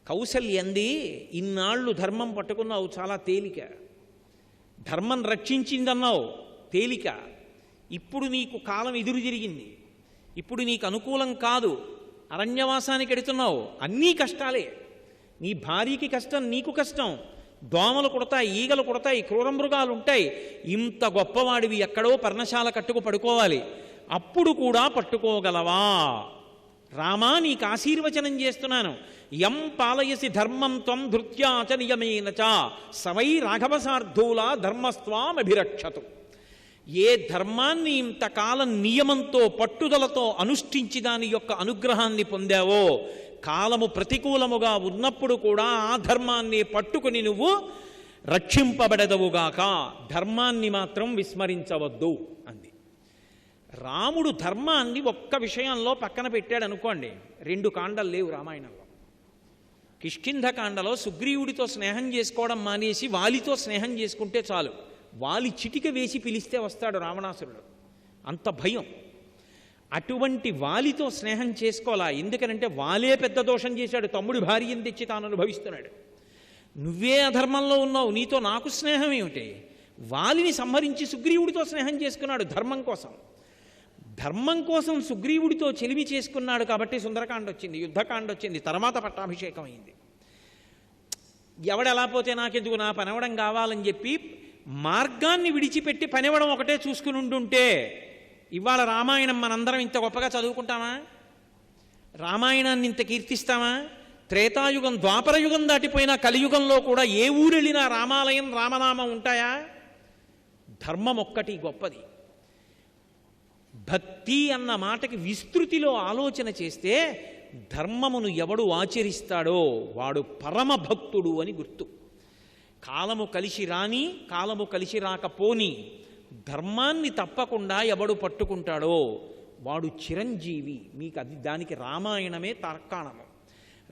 కౌసల్యంది, ఇన్నాళ్ళు ధర్మం పట్టుకున్నావు, చాలా తేలిక. ధర్మం రక్షించిందన్నావు, తేలిక. ఇప్పుడు నీకు కాలం ఎదురు తిరిగింది, ఇప్పుడు నీకు అనుకూలం కాదు, అరణ్యవాసానికి ఎడుతున్నావు, అన్నీ కష్టాలే. నీ భార్యకి కష్టం, నీకు కష్టం, దోమలు కుడతాయి, ఈగలు కుడతాయి, క్రూరమృగాలు ఉంటాయి. ఇంత గొప్పవాడివి ఎక్కడో పర్ణశాల కట్టుకు పడుకోవాలి, అప్పుడు కూడా పట్టుకోగలవా? రామా, నీకు ఆశీర్వచనం చేస్తున్నాను. యం పాలయసి ధర్మం త్వం ధృత్యాచ నియమేన చ సవై రాఘవసార్థూల ధర్మస్వామభిరక్షతు. ఏ ధర్మాన్ని ఇంతకాలం నియమంతో పట్టుదలతో అనుష్ఠించి దాని యొక్క అనుగ్రహాన్ని పొందావో, కాలము ప్రతికూలముగా ఉన్నప్పుడు కూడా ఆ ధర్మాన్ని పట్టుకుని నువ్వు రక్షింపబడదవుగాక, ధర్మాన్ని మాత్రం విస్మరించవద్దు అంది. రాముడు ధర్మాన్ని ఒక్క విషయంలో పక్కన పెట్టాడు అనుకోండి, 2 కాండలు లేవు రామాయణంలో. కిష్కింధకాండలో సుగ్రీవుడితో స్నేహం చేసుకోవడం మానేసి వాలితో స్నేహం చేసుకుంటే చాలు, వాలి చిటిక వేసి పిలిస్తే వస్తాడు రావణాసురుడు, అంత భయం. అటువంటి వాలితో స్నేహం చేసుకోవాలా, ఎందుకనంటే వాలే పెద్ద దోషం చేశాడు, తమ్ముడి భార్యను తెచ్చి తాను అనుభవిస్తున్నాడు. నువ్వే అధర్మంలో ఉన్నావు, నీతో నాకు స్నేహం ఏమిటి? వాలిని సంహరించి సుగ్రీవుడితో స్నేహం చేసుకున్నాడు ధర్మం కోసం. ధర్మం కోసం సుగ్రీవుడితో చెలిమి చేసుకున్నాడు కాబట్టి సుందరకాండ వచ్చింది, యుద్ధకాండ వచ్చింది, తర్వాత పట్టాభిషేకం అయింది. ఎవడెలా పోతే నాకెందుకు, నా పనవడం కావాలని చెప్పి మార్గాన్ని విడిచిపెట్టి పనివ్వడం ఒకటే చూసుకుని ఉంటుంటే ఇవాళ రామాయణం మనందరం ఇంత గొప్పగా చదువుకుంటామా? రామాయణాన్ని ఇంత కీర్తిస్తామా? త్రేతాయుగం ద్వాపరయుగం దాటిపోయినా కలియుగంలో కూడా ఏ ఊరెళ్ళినా రామాలయం రామనామం ఉంటాయా? ధర్మం ఒక్కటి గొప్పది. భక్తి అన్న మాటకి విస్తృతిలో ఆలోచన చేస్తే ధర్మమును ఎవడు ఆచరిస్తాడో వాడు పరమ భక్తుడు అని గుర్తు. కాలము కలిసి రాని, కాలము కలిసి రాకపోని ధర్మాన్ని తప్పకుండా ఎవడు పట్టుకుంటాడో వాడు చిరంజీవి. మీకు అది, దానికి రామాయణమే తార్కాణము.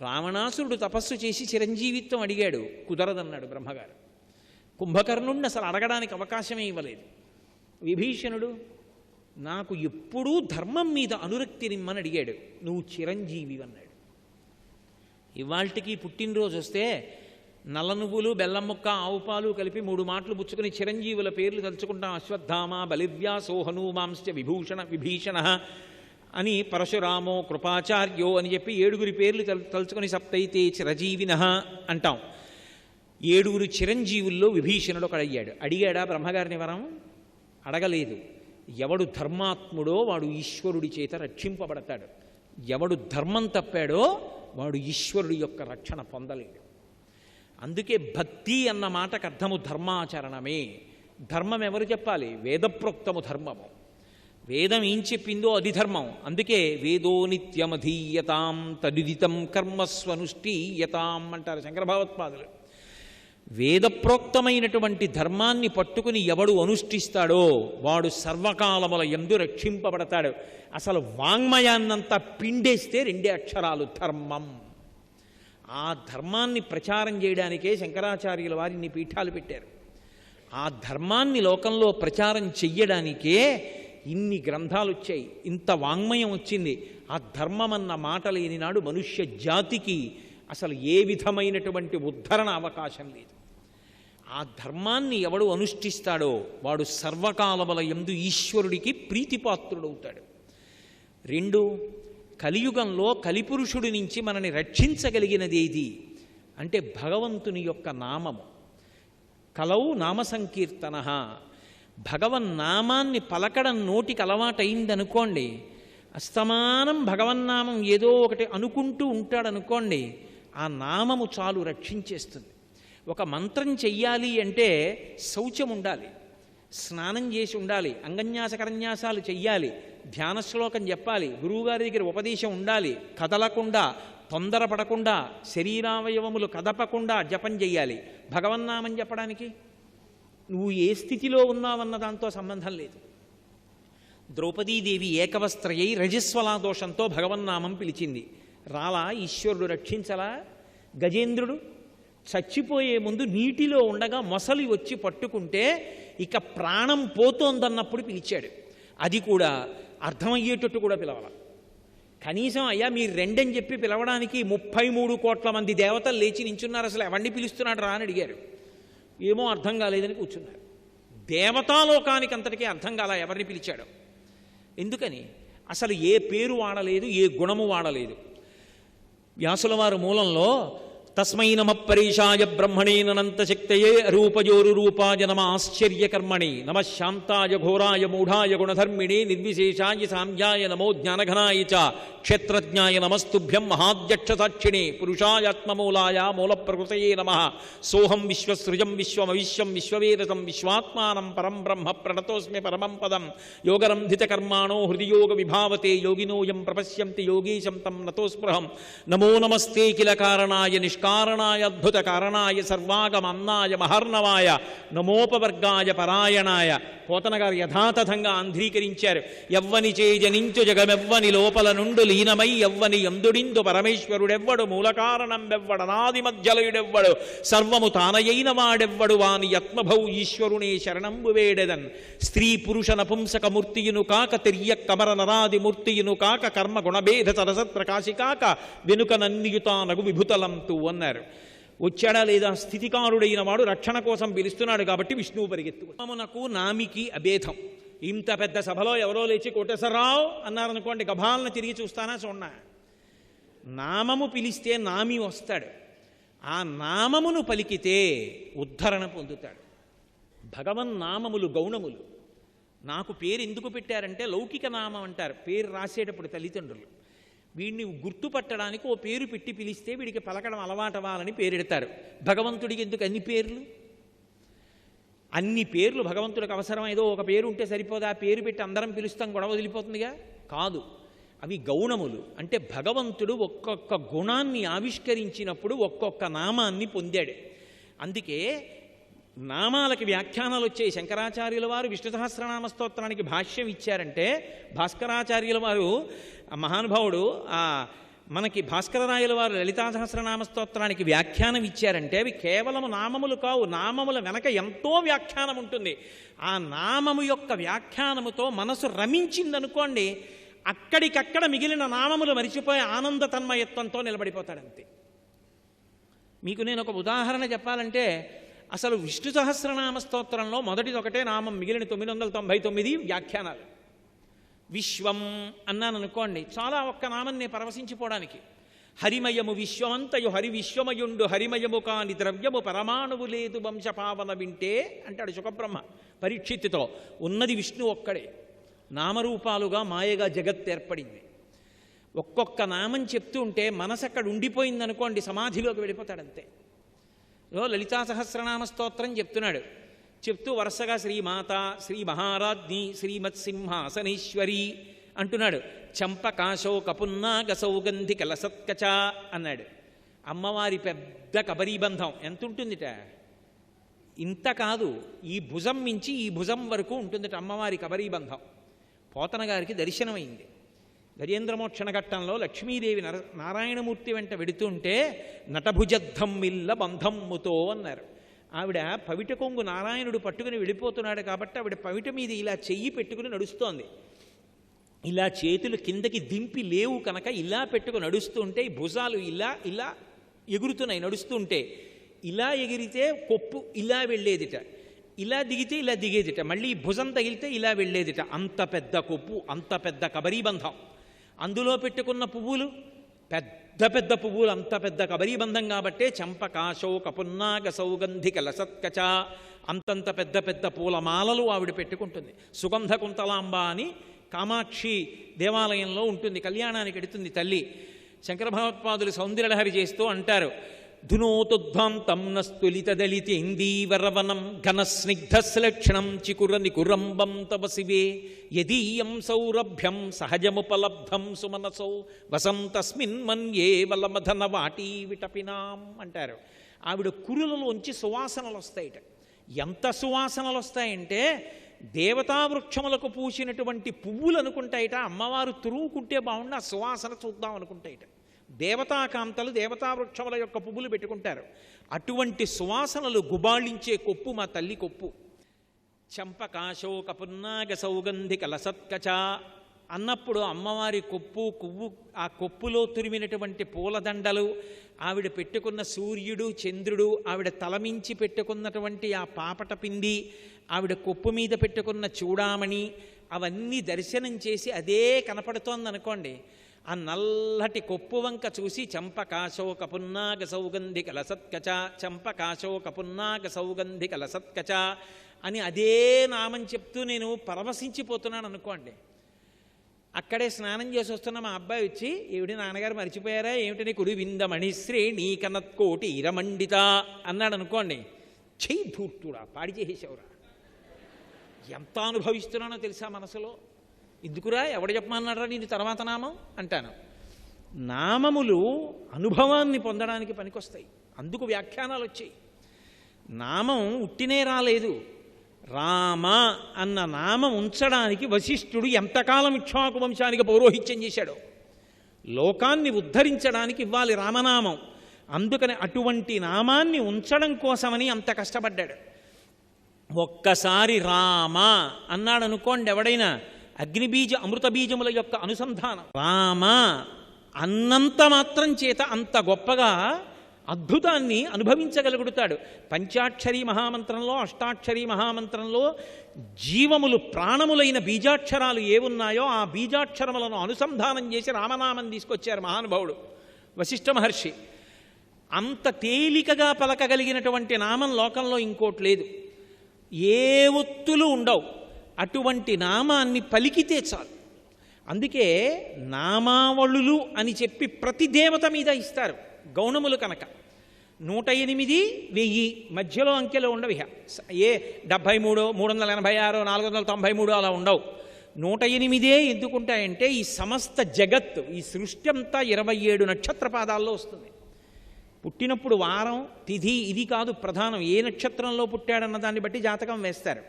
రావణాసురుడు తపస్సు చేసి చిరంజీవిత్వం అడిగాడు, కుదరదన్నాడు బ్రహ్మగారు. కుంభకర్ణుడిని అసలు అడగడానికి అవకాశమే ఇవ్వలేదు. విభీషణుడు నాకు ఎప్పుడూ ధర్మం మీద అనురక్తి నిమ్మని అడిగాడు, నువ్వు చిరంజీవి అన్నాడు. ఇవాళకి పుట్టినరోజు వస్తే నల్ల నువ్వులు, బెల్లం ముక్క, ఆవు పాలు కలిపి 3 మాటలు పుచ్చుకుని చిరంజీవుల పేర్లు తలుచుకుంటాం. అశ్వత్థామ, బలివ్యాసో, హనుమాంశ్చ విభీషణ అని, పరశురామో, కృపాచార్యో అని చెప్పి 7 పేర్లు తలుచుకొని సప్తైతే చిరజీవినః అంటాం. 7 చిరంజీవుల్లో విభీషణుడు ఒకడయ్యాడు. అడిగాడా బ్రహ్మగారిని వరం? అడగలేదు. ఎవడు ధర్మాత్ముడో వాడు ఈశ్వరుడి చేత రక్షింపబడతాడు, ఎవడు ధర్మం తప్పాడో వాడు ఈశ్వరుడి యొక్క రక్షణ పొందలేడు. అందుకే భక్తి అన్న మాటకు అర్థము ధర్మాచరణమే. ధర్మం ఎవరు చెప్పాలి? వేదప్రోక్తము ధర్మము. వేదం ఏం చెప్పిందో అది ధర్మం. అందుకే వేదో నిత్యమధీయతాం తదుదితం కర్మస్వనుష్ఠీయతాం అంటారు శంకర భగవత్పాదులు. వేదప్రోక్తమైనటువంటి ధర్మాన్ని పట్టుకుని ఎవడు అనుష్ఠిస్తాడో వాడు సర్వకాలముల యందు రక్షింపబడతాడు. అసలు వాంగ్మయాన్నంతా పిండేస్తే 2 అక్షరాలు ధర్మం. ఆ ధర్మాన్ని ప్రచారం చేయడానికే శంకరాచార్యుల వారు ఇన్ని పీఠాలు పెట్టారు. ఆ ధర్మాన్ని లోకంలో ప్రచారం చెయ్యడానికే ఇన్ని గ్రంథాలు వచ్చాయి, ఇంత వాంగ్మయం వచ్చింది. ఆ ధర్మం అన్న మాట లేని నాడు మనుష్య జాతికి అసలు ఏ విధమైనటువంటి ఉద్ధరణ అవకాశం లేదు. ఆ ధర్మాన్ని ఎవడు అనుష్ఠిస్తాడో వాడు సర్వకాలముల యందు ఈశ్వరుడికి ప్రీతిపాత్రుడవుతాడు. 2, కలియుగంలో కలిపురుషుడి నుంచి మనని రక్షించగలిగినది ఏది అంటే భగవంతుని యొక్క నామము. కలౌ నామ సంకీర్తన. భగవన్నామాన్ని పలకడం నోటికి అలవాటైందనుకోండి, అస్తమానం భగవన్నామం ఏదో ఒకటి అనుకుంటూ ఉంటాడనుకోండి, ఆ నామము చాలు రక్షించేస్తుంది. ఒక మంత్రం చెయ్యాలి అంటే శౌచం ఉండాలి, స్నానం చేసి ఉండాలి, అంగన్యాసకరన్యాసాలు చెయ్యాలి, ధ్యాన శ్లోకం చెప్పాలి, గురువుగారి దగ్గర ఉపదేశం ఉండాలి, కదలకుండా, తొందరపడకుండా, శరీరావయవములు కదపకుండా జపం చెయ్యాలి. భగవన్నామం చెప్పడానికి నువ్వు ఏ స్థితిలో ఉన్నావన్న దాంతో సంబంధం లేదు. ద్రౌపదీదేవి ఏకవస్త్రయై రజస్వలా దోషంతో భగవన్నామం పిలిచింది. రాలా ఈశ్వరుడు రక్షించలా? గజేంద్రుడు చచ్చిపోయే ముందు నీటిలో ఉండగా మొసలి వచ్చి పట్టుకుంటే ఇక ప్రాణం పోతోందన్నప్పుడు పిలిచాడు. అది కూడా అర్థమయ్యేటట్టు కూడా పిలవాల. కనీసం అయ్యా మీరు రెండని చెప్పి పిలవడానికి 33 కోట్ల మంది దేవతలు లేచి నించున్నారు, అసలు ఎవరిని పిలుస్తున్నాడు రా అని అడిగారు. ఏమో అర్థం కాలేదని కూర్చున్నారు. దేవతాలోకానికి అంతటికీ అర్థం కాల ఎవరిని పిలిచాడు. ఎందుకని? అసలు ఏ పేరు వాడలేదు, ఏ గుణము వాడలేదు. వ్యాసుల వారు మూలంలో తస్మై నమ పరేశాయ బ్రహ్మణే అనంతశక్తయే అరూపజోరు రూపాయ నమ ఆశ్చర్యకర్మణి నమ శాంతాయ ఘోరాయ మూఢాయ గుణధర్మిణే నిర్విశేషాయ సామ్యాయ నమో జ్ఞానఘనాయ చ క్షేత్రజ్ఞాయ నమస్తుభ్యం మహాధ్యక్షసాక్షిణే పురుషాయాత్మమూలాయ మూలప్రకృతయే నమః. సోహం విశ్వసృజం విశ్వమవిశ్వం విశ్వవేదసం విశ్వాత్మానం పరం బ్రహ్మ ప్రణతోస్మి పరమం పదం. యోగరంధితకర్మాణో హృదియోగ విభావతే యోగినోయం ప్రపశ్యంతి యోగీశం తం నతోస్పృహం. నమో నమస్తే కిల కారణాయ నిష్కారణాయ అద్భుత కారణాయ సర్వాగమన్నాయ మహర్ణవాయ నమోపవర్గాయ పరాయణాయ. పోతన గారు యథాతథంగా ఆంధ్రీకరించారు. ఎవ్వని చేజనించు జగమెవ్వని లోపల నుండు లీనమై ఎవ్వని ఎందుడిందు పరమేశ్వరుడెవ్వడు మూలకారణం వెవ్వడనాది మధ్యలయుడెవ్వడు సర్వము తానయైన వాడెవ్వడు వాని యత్మభౌ ఈశ్వరునే శరణంబు వేడెదన్. స్త్రీ పురుష నపుంసక మూర్తియును కాక తిర్య కమర నరాది మూర్తియును కాక కర్మ గుణభేద సరసత్ప్రకాశి కాక వెనుక నన్నియుతానగు విభుతలంతు అన్నారు. వచ్చాడా లేదా? స్థితికారుడైన వాడు రక్షణ కోసం పిలుస్తున్నాడు కాబట్టి విష్ణువు పరిగెత్తు. నామమునకు నామికి అభేదం. ఇంత పెద్ద సభలో ఎవరో లేచి కోటేశ్వరరావు అన్నారనుకోండి, గభాలను తిరిగి చూస్తానా చూడనా? నామము పిలిస్తే నామి వస్తాడు. ఆ నామమును పలికితే ఉద్ధరణ పొందుతాడు. భగవన్నామములు గౌణములు. నాకు పేరు ఎందుకు పెట్టారంటే లౌకిక నామం అంటారు. పేరు రాసేటప్పుడు తల్లిదండ్రులు వీడిని గుర్తుపట్టడానికి ఓ పేరు పెట్టి పిలిస్తే వీడికి పలకడం అలవాటవ్వాలని పేరెడతారు. భగవంతుడికి ఎందుకు అన్ని పేర్లు? అన్ని పేర్లు భగవంతుడికి అవసరం. ఏదో ఒక పేరు ఉంటే సరిపోదా? పేరు పెట్టి అందరం పిలుస్తాం, గొడవ వదిలిపోతుందిగా? కాదు, అవి గౌణములు. అంటే భగవంతుడు ఒక్కొక్క గుణాన్ని ఆవిష్కరించినప్పుడు ఒక్కొక్క నామాన్ని పొందాడు. అందుకే నామాలకి వ్యాఖ్యానాలు వచ్చాయి. శంకరాచార్యుల వారు విష్ణు సహస్రనామ స్తోత్రానికి భాష్యం ఇచ్చారంటే భాస్కరాచార్యుల వారు మహానుభావుడు మనకి భాస్కరరాయుల వారు లలితా సహస్రనామ స్తోత్రానికి వ్యాఖ్యానం ఇచ్చారంటే అవి కేవలము నామములు కావు. నామముల వెనక ఎంతో వ్యాఖ్యానం ఉంటుంది. ఆ నామము యొక్క వ్యాఖ్యానముతో మనసు రమించిందనుకోండి, అక్కడికక్కడ మిగిలిన నామములు మరిచిపోయి ఆనంద తన్మయత్వంతో నిలబడిపోతాడంతే. మీకు నేను ఒక ఉదాహరణ చెప్పాలంటే, అసలు విష్ణు సహస్రనామ స్తోత్రంలో మొదటిది ఒకటే నామం, మిగిలిన 999 వ్యాఖ్యానాలు. విశ్వం అన్నాను అనుకోండి, చాలా ఒక్క నామన్నే పరవశించిపోవడానికి. హరిమయము విశ్వమంతయు హరి విశ్వమయుండు హరిమయము కాని ద్రవ్యము పరమాణువు లేదు వంశపావన వింటే అంటాడు సుఖబ్రహ్మ పరీక్షిత్తుతో. ఉన్నది విష్ణు ఒక్కడే. నామరూపాలుగా మాయగా జగత్ ఏర్పడింది. ఒక్కొక్క నామం చెప్తూ ఉంటే మనసు అక్కడ ఉండిపోయిందనుకోండి, సమాధిలోకి వెళ్ళిపోతాడంతే. లలితా సహస్రనామ స్తోత్రం చెప్తున్నాడు. చెప్తూ వరుసగా శ్రీమాత, శ్రీ మహారాజ్ఞి, శ్రీమత్సింహాసనేశ్వరి అంటున్నాడు. చంపకాశోక పున్నాగ సౌగంధి కలసత్కచ అన్నాడు. అమ్మవారి పెద్ద కబరీబంధం ఎంత ఉంటుందిట? ఇంత కాదు, ఈ భుజం మించి ఈ భుజం వరకు ఉంటుందిట అమ్మవారి కబరీబంధం. పోతన గారికి దర్శనమైంది. గజేంద్రమోక్షణ ఘట్టంలో లక్ష్మీదేవి నారాయణమూర్తి వెంట వెడుతుంటే నటభుజద్ధమ్మిల్ల బంధమ్ముతో అన్నారు. ఆవిడ పవిట కొంగు నారాయణుడు పట్టుకుని వెళ్ళిపోతున్నాడు కాబట్టి ఆవిడ పవిట మీద ఇలా చెయ్యి పెట్టుకుని నడుస్తోంది. ఇలా చేతులు కిందకి దింపి లేవు కనుక ఇలా పెట్టుకుని నడుస్తుంటే ఈ భుజాలు ఇలా ఇలా ఎగురుతున్నాయి. నడుస్తుంటే ఇలా ఎగిరితే కొప్పు ఇలా వెళ్ళేదిట, ఇలా దిగితే ఇలా దిగేదిట, మళ్ళీ భుజం తగిలితే ఇలా వెళ్ళేదిట. అంత పెద్ద కొప్పు, అంత పెద్ద కబరీబంధం. అందులో పెట్టుకున్న పువ్వులు పెద్ద పెద్ద పువ్వులు, అంత పెద్ద కబరీబంధం కాబట్టే చంపకాశోక పున్నాగ సౌగంధి కలసత్కచ అంతంత పెద్ద పెద్ద పూలమాలలు ఆవిడ పెట్టుకుంటుంది. సుగంధ కుంతలాంబ అని కామాక్షి దేవాలయంలో ఉంటుంది. కళ్యాణానికి ఎడుతుంది తల్లి. శంకర భగవత్పాదులు సౌందర్యలహరి చేస్తూ అంటారు, ధునోతుధ్వాంతం నస్తులితదలితేందీవరవనం ఘనస్నిగ్ధశ్లక్షణం చికురనికురంబం తవ శివే యదీయం సౌరభ్యం సహజముపలబ్ధం సుమనసౌ వసం తస్మిన్ మన్యే వలమధన వాటీ విటపినాం అంటారు. ఆవిడ కురులలోంచి సువాసనలు వస్తాయిట. ఎంత సువాసనలు వస్తాయంటే దేవతావృక్షములకు పూసినటువంటి పువ్వులు అనుకుంటాయిట. అమ్మవారు తురుముకుంటే బాగుండి ఆ సువాసన చూద్దాం అనుకుంటాయిట. దేవతాకాంతలు దేవతావృక్షముల యొక్క పువ్వులు పెట్టుకుంటారు. అటువంటి సువాసనలు గుబాళించే కొప్పు మా తల్లి కొప్పు. చంపకాశోక పున్నాగ సౌగంధి కలసత్కచ అన్నప్పుడు అమ్మవారి కొప్పు కొవ్వు, ఆ కొప్పులో తురిమినటువంటి పూలదండలు, ఆవిడ పెట్టుకున్న సూర్యుడు చంద్రుడు, ఆవిడ తలమించి పెట్టుకున్నటువంటి ఆ పాపట పిండి, ఆవిడ కొప్పు మీద పెట్టుకున్న చూడామణి, అవన్నీ దర్శనం చేసి అదే కనపడుతోందనుకోండి, ఆ నల్లటి కొప్పు వంక చూసి చంపకాశోక పున్నాగ సౌగంధిక లసత్కచ, చంపకాశోక పున్నాగ సౌగంధిక లసత్కచ అని అదే నామం చెప్తూ నేను పరవశించిపోతున్నాను అనుకోండి. అక్కడే స్నానం చేసి వస్తున్న మా అబ్బాయి వచ్చి, ఏమిటి నాన్నగారు మర్చిపోయారా ఏమిటని, కుడి విందమణి శ్రేణి కనత్కోటి ఇరమండిత అన్నాడు అనుకోండి, చెయ్యి ధూర్తుడా పాడి చేసేసావురా. ఎంత అనుభవిస్తున్నానో తెలుసా మనసులో. ఎందుకురా ఎవడు చెప్పమన్నారా నేను తర్వాత నామం అంటాను. నామములు అనుభవాన్ని పొందడానికి పనికొస్తాయి, అందుకు వ్యాఖ్యానాలు వచ్చాయి. నామం ఉట్టినే రాలేదు. రామ అన్న నామం ఉంచడానికి వశిష్ఠుడు ఎంతకాలం ఇక్ష్వాకు వంశానికి పౌరోహిత్యం చేశాడో, లోకాన్ని ఉద్ధరించడానికి ఇవ్వాలి రామనామం. అందుకని అటువంటి నామాన్ని ఉంచడం కోసమని అంత కష్టపడ్డాడు. ఒక్కసారి రామ అన్నాడు అనుకోండి ఎవడైనా, అగ్నిబీజ అమృత బీజముల యొక్క అనుసంధానం. రామ అన్నంత మాత్రం చేత అంత గొప్పగా అద్భుతాన్ని అనుభవించగలుగుతాడు. పంచాక్షరీ మహామంత్రంలో, అష్టాక్షరీ మహామంత్రంలో జీవములు ప్రాణములైన బీజాక్షరాలు ఏవున్నాయో ఆ బీజాక్షరములను అనుసంధానం చేసి రామనామం తీసుకొచ్చారు మహానుభావుడు వశిష్ఠ మహర్షి. అంత తేలికగా పలకగలిగినటువంటి నామం లోకంలో ఇంకోటి లేదు. ఏ ఒత్తులు ఉండవు. అటువంటి నామాన్ని పలికితే చాలు. అందుకే నామావళులు అని చెప్పి ప్రతి దేవత మీద ఇస్తారు గౌణములు కనుక. 108, 1000 మధ్యలో అంకెలు ఉండవు. ఏ 73, 386, 493 అలా ఉండవు. 108 ఎందుకుంటాయంటే ఈ సమస్త జగత్తు, ఈ సృష్టి అంతా 27 నక్షత్ర పాదాల్లో వస్తుంది. పుట్టినప్పుడు వారం తిథి ఇది కాదు ప్రధానం, ఏ నక్షత్రంలో పుట్టాడన్న దాన్ని బట్టి జాతకం వేస్తారు.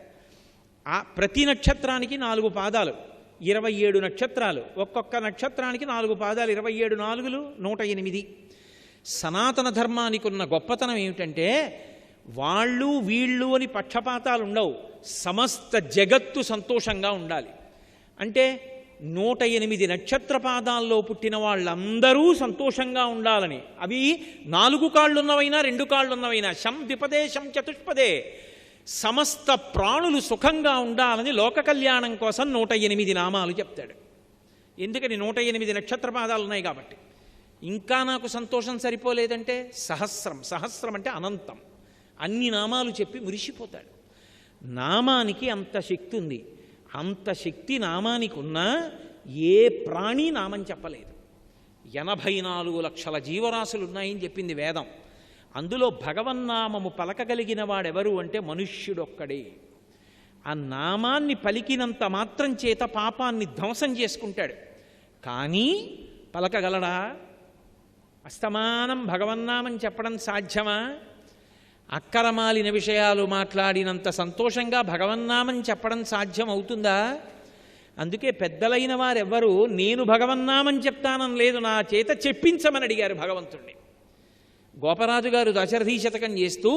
ఆ ప్రతి నక్షత్రానికి 4 పాదాలు, 27 నక్షత్రాలు, ఒక్కొక్క నక్షత్రానికి 4 పాదాలు, 27 4 108. సనాతన ధర్మానికి ఉన్న గొప్పతనం ఏమిటంటే వాళ్ళు వీళ్ళు అని పక్షపాతాలు ఉండవు. సమస్త జగత్తు సంతోషంగా ఉండాలి. అంటే 108 నక్షత్ర పాదాల్లో పుట్టిన వాళ్ళందరూ సంతోషంగా ఉండాలని. అవి 4 కాళ్ళున్నవైనా 2 కాళ్ళున్నవైనా, శం ద్విపదే శం చతుష్పదే, సమస్త ప్రాణులు సుఖంగా ఉండాలని లోక కళ్యాణం కోసం 108 నామాలు చెప్తాడు. ఎందుకని 108 నక్షత్ర పాదాలు ఉన్నాయి కాబట్టి. ఇంకా నాకు సంతోషం సరిపోలేదంటే సహస్రం, సహస్రం అంటే అనంతం, అన్ని నామాలు చెప్పి మురిసిపోతాడు. నామానికి అంత శక్తి ఉంది. అంత శక్తి నామానికి ఉన్నా ఏ ప్రాణి నామం చెప్పలేదు. 84 లక్షల జీవరాశులు ఉన్నాయని చెప్పింది వేదం. అందులో భగవన్నామము పలకగలిగిన వాడెవరు అంటే మనుష్యుడొక్కడే. ఆ నామాన్ని పలికినంత మాత్రం చేత పాపాన్ని ధ్వంసం చేసుకుంటాడు. కానీ పలకగలడా? అస్తమానం భగవన్నామం చెప్పడం సాధ్యమా? అక్కరమాలిన విషయాలు మాట్లాడినంత సంతోషంగా భగవన్నామం చెప్పడం సాధ్యం అవుతుందా? అందుకే పెద్దలైన వారెవ్వరూ నేను భగవన్నామం చెప్తానని లేదు, నా చేత చెప్పించమని అడిగారు భగవంతుణ్ణి. గోపరాజు గారు దశరథీ శతకం చేస్తూ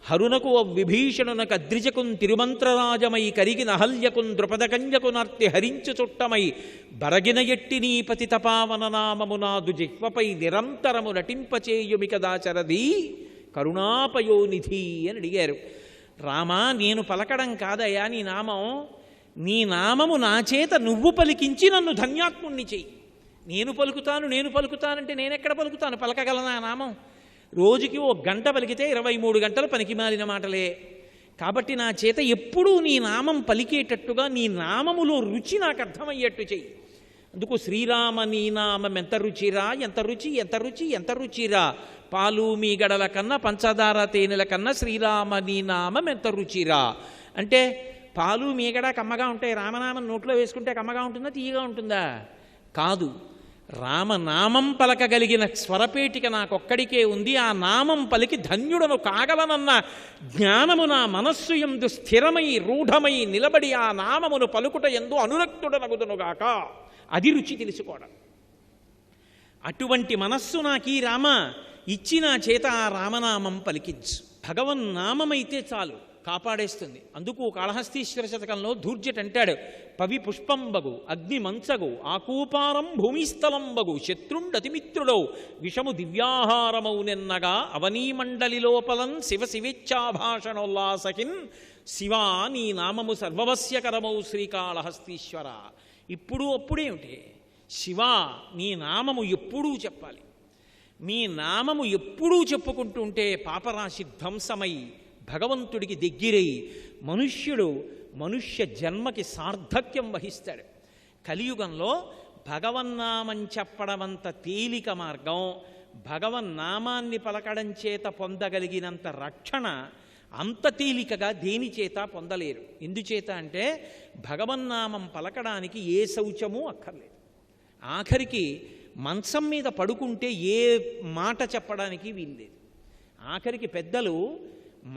హరునకు విభీషణునకు అద్రిజకున్ తిరుమంత్రరాజమై కరిగిన అహల్యకున్ ద్రుపదకంజకునార్తి హరించు చుట్టమై బరగిన ఎట్టి నీ పతి తపావన నామమునాదు జిహ్వపై నిరంతరము నటింపచేయుమిక దాశరథి కరుణాపయోనిధి అని అడిగారు. రామా, నేను పలకడం కాదయా నీ నామం, నీ నామము నా చేత నువ్వు పలికించి నన్ను ధన్యాత్ముణ్ణి చెయ్యి. నేను పలుకుతానంటే నేనెక్కడ పలుకుతాను? పలకగలనా నామం? రోజుకి 1 గంట పలికితే 23 గంటలు పనికి మాలిన మాటలే. కాబట్టి నా చేత ఎప్పుడూ నీ నామం పలికేటట్టుగా నీ నామములో రుచి నాకు అర్థమయ్యేట్టు చెయ్యి. అందుకు శ్రీరామ నీ నామం ఎంత రుచిరా, ఎంత రుచి, ఎంత రుచి, ఎంత రుచిరా, పాలు మీ గడల కన్నా పంచదార తేనెల కన్నా శ్రీరామ నీ నామం ఎంత రుచిరా. అంటే పాలు మీగడ కమ్మగా ఉంటాయి, రామనామం నోట్లో వేసుకుంటే కమ్మగా ఉంటుందా, తీయగా ఉంటుందా? కాదు. రామనామం పలకగలిగిన స్వరపేటిక నాకొక్కడికే ఉంది. ఆ నామం పలికి ధన్యుడను కాగలనన్న జ్ఞానము నా మనస్సు యందు స్థిరమై రూఢమై నిలబడి ఆ నామమును పలుకుట యందు అనురక్తుడనగుదునుగాక. అది రుచి తెలుసుకోవడం. అటువంటి మనస్సు నాకీ రామ ఇచ్చి నా చేత ఆ రామనామం పలికించు. భగవన్నామమైతే చాలు. కాపాడేస్తుంది. అందుకు కాళహస్తీశ్వర శతకంలో ధూర్జట్ అంటాడు, పవి పుష్పంబగు అగ్ని మంచగు ఆకూపారం భూమిస్థలంబగు శత్రుండతిమిత్రుడౌ విషము దివ్యాహారమౌ నెన్నగా అవనీమండలి లోపలం శివ శివేచ్ఛాభాషణోల్లాసకిన్ శివా నీ నామము సర్వవస్యకరమౌ శ్రీకాళహస్తీశ్వర. ఇప్పుడు అప్పుడేమిటి? శివా నీ నామము ఎప్పుడూ చెప్పాలి. మీ నామము ఎప్పుడూ చెప్పుకుంటుంటే పాపరాశి ధ్వంసమై భగవంతుడికి దగ్గరై మనుష్యుడు మనుష్య జన్మకి సార్థక్యం వహిస్తాడు. కలియుగంలో భగవన్నామం చెప్పడమంత తేలిక మార్గం, భగవన్నామాన్ని పలకడం చేత పొందగలిగినంత రక్షణ అంత తేలికగా దేని చేత పొందలేరు. ఎందుచేత అంటే భగవన్నామం పలకడానికి ఏ శౌచమూ అక్కర్లేదు. ఆఖరికి మంచం మీద పడుకుంటే ఏ మాట చెప్పడానికి వీల్లేదు. ఆఖరికి పెద్దలు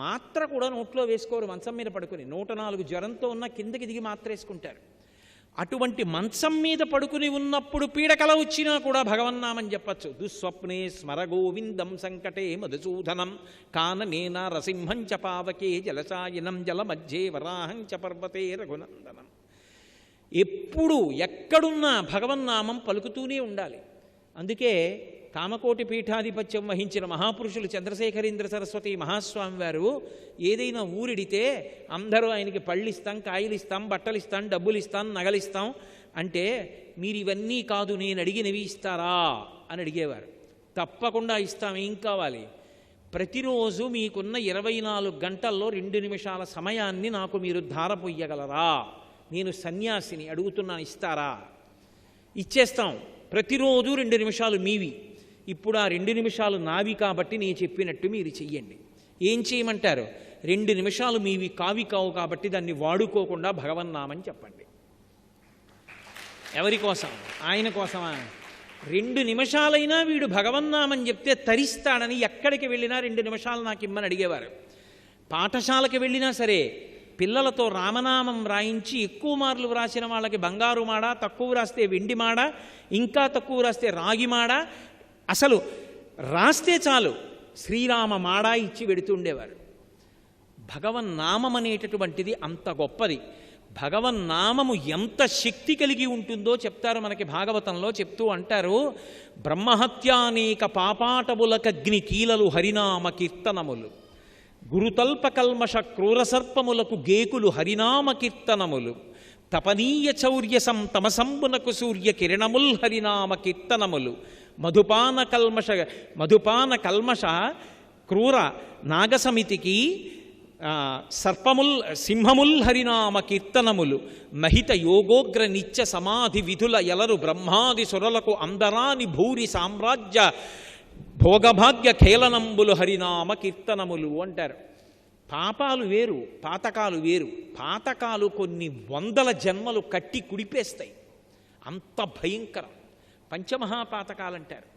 మాత్ర కూడా నోట్లో వేసుకోరు. మంచం మీద పడుకుని 104 జ్వరంతో ఉన్న కిందకి దిగి మాత్ర వేసుకుంటారు. అటువంటి మంచం మీద పడుకుని ఉన్నప్పుడు పీడకల వచ్చినా కూడా భగవన్నామని చెప్పచ్చు. దుస్వప్నే స్మర గోవిందం సంకటే మధుసూదనం కాననేన నరసింహం చ పావకే జలశాయనం జలమధ్యే వరాహం చ పర్వతే రఘునందనం. ఎప్పుడు ఎక్కడున్నా భగవన్నామం పలుకుతూనే ఉండాలి. అందుకే కామకోటి పీఠాధిపత్యం వహించిన మహాపురుషులు చంద్రశేఖరేంద్ర సరస్వతి మహాస్వామి వారు ఏదైనా ఊరిడితే అందరూ ఆయనకి పళ్ళిస్తాం, కాయలిస్తాం, బట్టలిస్తాం, డబ్బులిస్తాం, నగలిస్తాం అంటే మీరు ఇవన్నీ కాదు నేను అడిగినవి ఇస్తారా అని అడిగేవారు. తప్పకుండా ఇస్తాం, ఏం కావాలి? ప్రతిరోజు మీకున్న 24 గంటల్లో 2 నిమిషాల సమయాన్ని నాకు మీరు ధారపోయ్యగలరా? నేను సన్యాసిని, అడుగుతున్నాను, ఇస్తారా? ఇచ్చేస్తాం. ప్రతిరోజు 2 నిమిషాలు మీవి. ఇప్పుడు ఆ 2 నిమిషాలు నావి కాబట్టి నేను చెప్పినట్టు మీరు చెయ్యండి. ఏం చేయమంటారు? 2 నిమిషాలు మీవి కావి కావు కాబట్టి దాన్ని వాడుకోకుండా భగవన్నామని చెప్పండి. ఎవరి కోసం? ఆయన కోసమా? 2 నిమిషాలైనా వీడు భగవన్నామని చెప్తే తరిస్తాడని ఎక్కడికి వెళ్ళినా 2 నిమిషాలు నాకు ఇమ్మని అడిగేవారు. పాఠశాలకి వెళ్ళినా సరే పిల్లలతో రామనామం రాయించి ఎక్కువ మార్లు వ్రాసిన వాళ్ళకి బంగారు మాడ, తక్కువ రాస్తే వెండి మాడ, ఇంకా తక్కువ రాస్తే రాగి మాడ, అసలు రాస్తే చాలు శ్రీరామ మాడ ఇచ్చి వెడుతుండేవారు. భగవన్నామం అనేటటువంటిది అంత గొప్పది. భగవన్నామము ఎంత శక్తి కలిగి ఉంటుందో చెప్తారు మనకి భాగవతంలో. చెప్తూ అంటారు, బ్రహ్మహత్యానేక పాపాటములకగ్ని కీలలు హరినామ కీర్తనములు, గురుతల్ప కల్మష క్రూరసర్పములకు గేకులు హరినామ కీర్తనములు, తపనీయ చౌర్యసం తమసంబునకు సూర్య కిరణముల్ హరినామ కీర్తనములు, మధుపాన కల్మష క్రూర నాగసమితికి సర్పముల్ సింహముల్ హరినామ కీర్తనములు, మహిత యోగోగ్ర నిత్య సమాధి విధుల ఎలరు బ్రహ్మాది సురలకు అందరాని భూరి సామ్రాజ్య భోగభాగ్య ఖేళనంబులు హరినామ కీర్తనములు అంటారు. పాపాలు వేరు, పాతకాలు వేరు. పాతకాలు కొన్ని 100 జన్మలు కట్టి కుడిపేస్తాయి, అంత భయంకరం. పంచమహాపాతకాలంటారు.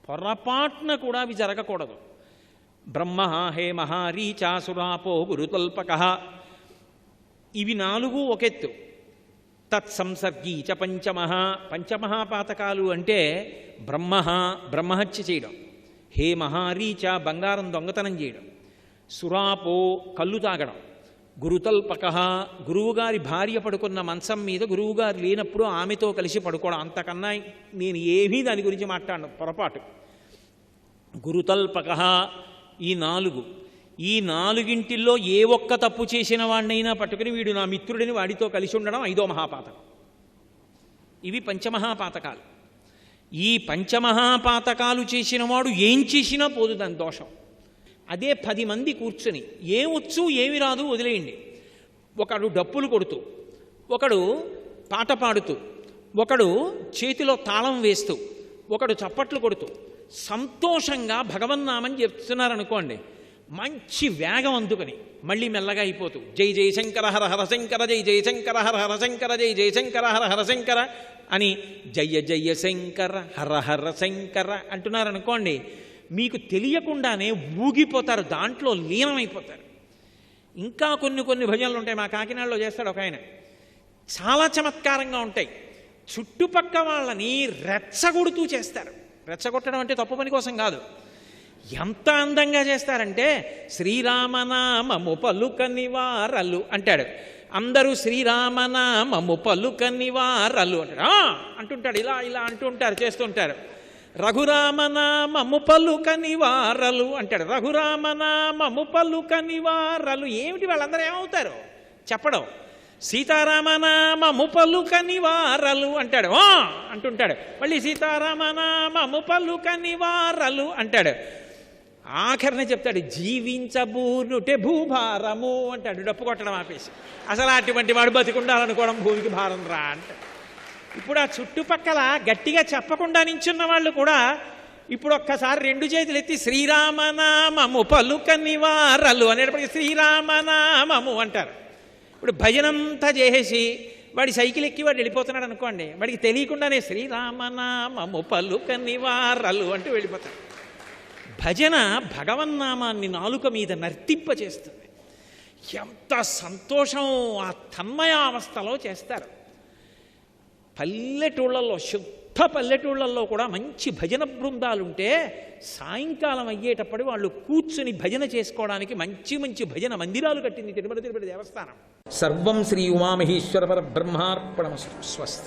పొరపాటున కూడా అవి జరగకూడదు. బ్రహ్మ హే మహారీచాసురాపో గురుతల్పక, ఇవి 4 ఒకెత్తు. తత్సంసర్గీ చ పంచమహాపాతకాలు అంటే బ్రహ్మహత్య చేయడం, హే మహారీచ బంగారం దొంగతనం చేయడం, సురాపో కళ్ళు తాగడం, గురుతల్పక గురువుగారి భార్య పడుకున్న మంచం మీద గురువుగారు లేనప్పుడు ఆమెతో కలిసి పడుకోవడం. అంతకన్నా నేను ఏమీ దాని గురించి మాట్లాడను, పొరపాటు. గురుతల్పక ఈ 4. ఈ 4ంటిల్లో ఏ ఒక్క తప్పు చేసిన వాడినైనా పట్టుకుని వీడు నా మిత్రుడిని వాడితో కలిసి ఉండడం 5వ మహాపాతకం. ఇవి పంచమహాపాతకాలు. ఈ పంచమహాపాతకాలు చేసిన వాడు ఏం చేసినా పోదు దాని దోషం. అదే 10 మంది కూర్చుని ఏమొచ్చు ఏమి రాదు వదిలేయండి. ఒకడు డప్పులు కొడుతూ, ఒకడు పాట పాడుతూ, ఒకడు చేతిలో తాళం వేస్తూ, ఒకడు చప్పట్లు కొడుతూ సంతోషంగా భగవన్నామని చెప్తున్నారనుకోండి, మంచి వేగం అందుకని మళ్ళీ మెల్లగా అయిపోతూ జై జయశంకర హర హరశంకర జై జయశంకర హర హరశంకర జై జయశంకర హర హరశంకర అని జయ జయ శంకర హర హర శంకర అంటున్నారనుకోండి, మీకు తెలియకుండానే ఊగిపోతారు, దాంట్లో లీనమైపోతారు. ఇంకా కొన్ని భజనలు ఉంటాయి. మా కాకినాడలో చేస్తాడు ఒక ఆయన, చాలా చమత్కారంగా ఉంటాయి. చుట్టుపక్క వాళ్ళని రెచ్చగొడుతూ చేస్తారు. రెచ్చగొట్టడం అంటే తప్పు పని కోసం కాదు. ఎంత అందంగా చేస్తారంటే శ్రీరామనామము పలుకని వారలు అంటాడు. అందరూ శ్రీరామనామము పలుకని వారలు అంటాడు. అంటుంటాడు, ఇలా ఇలా అంటుంటారు, చేస్తుంటారు. రఘురామనామము పలుకని వారలు అంటాడు. రఘురామనామము పలుకని వారలు ఏమిటి? వాళ్ళందరూ ఏమవుతారు చెప్పడం. సీతారామనామము పలుకని వారలు అంటాడు. అంటుంటాడు. మళ్ళీ సీతారామనామము పలుకని వారలు అంటాడు. ఆఖరిని చెప్తాడు, జీవించబూనుటే భూభారము అంటాడు, డప్పు కొట్టడం ఆపేసి. అసలు అటువంటి వాడు బతికుండాలనుకోవడం భూమికి భారం రా అంటాడు. ఇప్పుడు ఆ చుట్టుపక్కల గట్టిగా చెప్పకుండా నించున్న వాళ్ళు కూడా ఇప్పుడు ఒక్కసారి 2 చేతులు ఎత్తి శ్రీరామనామము పలుకని వారలు అనేటప్పటికీ శ్రీరామనామము అంటారు. ఇప్పుడు భజనంతా చేసేసి వాడి సైకిల్ ఎక్కి వాడు వెళ్ళిపోతున్నాడు అనుకోండి, వాడికి తెలియకుండానే శ్రీరామనామము పలుకని వారలు అంటూ వెళ్ళిపోతాడు. భజన భగవన్నామాన్ని నాలుక మీద నర్తింపచేస్తుంది. ఎంత సంతోషం ఆ తన్మయావస్థలో చేస్తారు. పల్లెటూళ్ళల్లో, శుద్ధ పల్లెటూళ్ళల్లో కూడా మంచి భజన బృందాలుంటే సాయంకాలం అయ్యేటప్పుడు వాళ్ళు కూర్చుని భజన చేసుకోవడానికి మంచి మంచి భజన మందిరాలు కట్టింది తిరుమల తిరుపతి దేవస్థానం. సర్వం శ్రీ ఉమామహేశ్వర పరబ్రహ్మార్పణమస్తు. స్వస్తి.